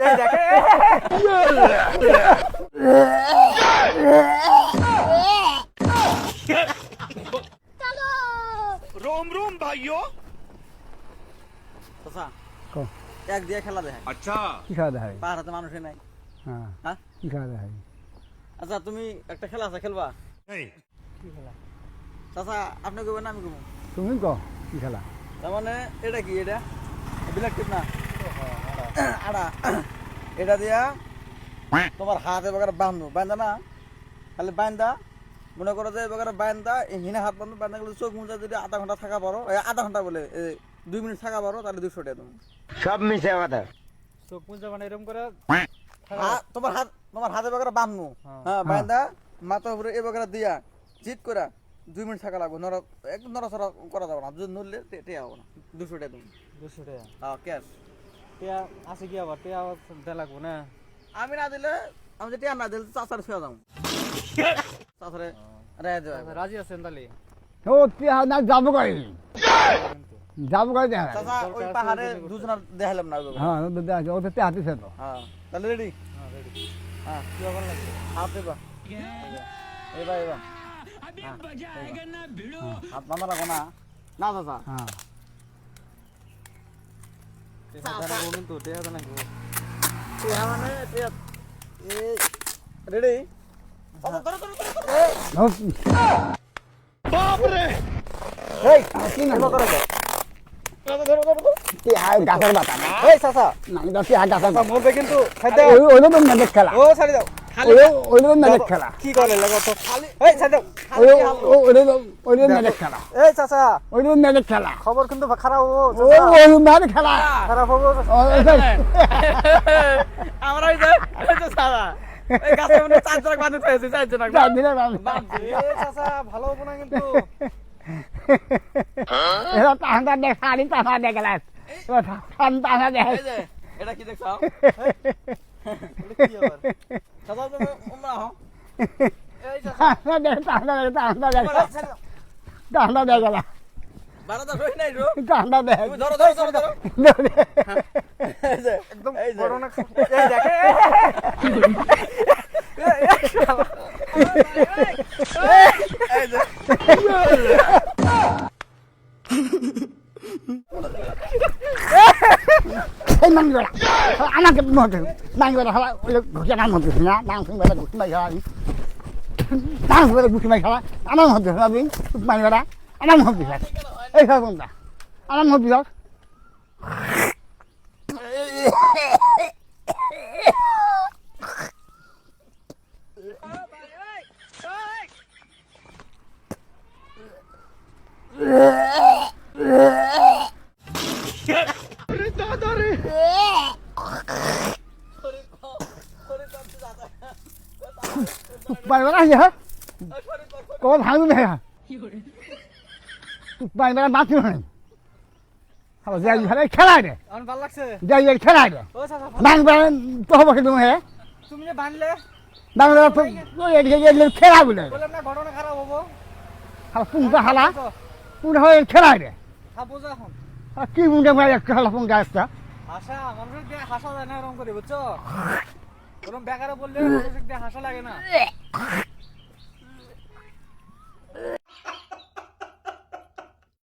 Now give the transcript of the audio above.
এই দেখে रोम रोम भाइयों। চাচা কো এক দিয়ে খেলা দেখে अच्छा কি খাওয়া দেখাবি? পাহাড়াতে মানুষই নাই। হ্যাঁ হ্যাঁ কি খাওয়া দেখাবি? আচ্ছা তুমি একটা খেলা আছে খেলবা? नहीं কি খেলা? চাচা আপনি কইবেন না আমি কইব? তুমি কো কি খেলা? তার মানে এটা কি এটা ব্ল্যাক টিপ না আড়া এটা দিয়া তোমার হাত এবার বান্ধা না খালি বান্ধা মনে করো যে এবার বান্ধা হিনা হাত বান্ধা বান্ধা গেলে চোখ মুজা যদি আধা ঘন্টা থাকা পারো আধা ঘন্টা বলে 2 মিনিট থাকা পারো তাহলে 200 টাকা তুমি সব মিশে কথা। চোখ মুজা মানে এরকম করে তোমার হাতে এবার বান্ধু হ্যাঁ বান্ধা মাথার উপরে এবার দিয়া জিত করে 2 মিনিট থাকা লাগবে একদম নড়াচড়া করা যাবে না যদি নড়লে টেয়া হবে না 200 টাকা তুমি 200 টাকা হ্যাঁ ক্যাশ টিয়া আছে কি আবার টিয়া দেয়া লাগবো না আমি না দিলে আমি যে টিয়া না দিলে চাচারে ছুঁয়া যাবো চাচারে রেয়া দেওয়া রাজি আছেন তাহলে ও তুই না যাবো কই? যাবো কই দেখা? চাচা ওই পাহাড়ে দুজনের দেখালাম না ওগুলো। হ্যাঁ ও তো দেখা ও তো তে হাতিছে তো। হ্যাঁ তাহলে রেডি হ্যাঁ রেডি হ্যাঁ কি আবার লাগবে হাত দেবা এবার হাত বাঁধা রাখো না না চাচা হ্যাঁ টিয়া লাগবো কিন্তু টিয়া লাগবো টিয়া মানে টিয়া রেডি ও बाप रे। এই কি না ধরো তুই আয় গাছের বাতা না এই চাচা না তুই আয় গাছের বাতা মরবে কিন্তু খাইতে ওই তো ম্যাজিক খেলা ছাড়ি দাও ওই তো ম্যাজিক খেলা কি করে লাগো তো খালি এই ছাড়ি দাও ওই তো ম্যাজিক খেলা এই চাচা ওই তো ম্যাজিক খেলা খবর কিন্তু খারাপ হবো ওই ম্যাজিক খেলা খারাপ হবো আমরা ওই যে চাচা এই গাছে মনে 4 জন বাঁধতে হয়েছে 4 জন যা দিলে এই চাচা ভালো হবো না কিন্তু এরা টাকা দেখ সাড়ে টাকা দেখ গেলাস টাকা দেখ এই যে এটা কি দেখছো এটা কি আবার চাচা তুমি উমরা হও এই চাচা টাকা দেখ গেলা বারাদা হই নাই রো টাকা দেখ তুমি ধরো এই যে একদম বড় না এই দেখে এই যে এই মাঙ্গরা আমাকে মতে মাঙ্গরা হালা ঘুষা নাম হতে না নাম শুনবে ঘুষি মাই খাওয়া নাম শুনবে ঘুষি মাই খাওয়া আমার হতে না দিন মাঙ্গরা আমার হতে এই সব কোনটা আমার হতে মাঙ্গরা আছে হ্যাঁ কোন ভাঙু নেই মাঙ্গরা বাঁচি হয় যাই ভালো খেলায় রে আমার ভালো লাগছে যাই খেলায় রে ও চাচা মাঙ্গরা তো হবে কিন্তু হ্যাঁ তুমি যে বানলে মাঙ্গরা তো খেলা বলে বললাম না ঘটনা খারাপ হবো হালা পুংটা হালা পুংটা হয় খেলায় রে খাবো যা এখন কি মুন্ডে মাই একটা হালা পুংটা আসতা হাসা মানুষের দিয়ে হাসা যায় না এরকম করে বুঝছো ওরকম বেকারে বললে মানুষের দিয়ে হাসা লাগে না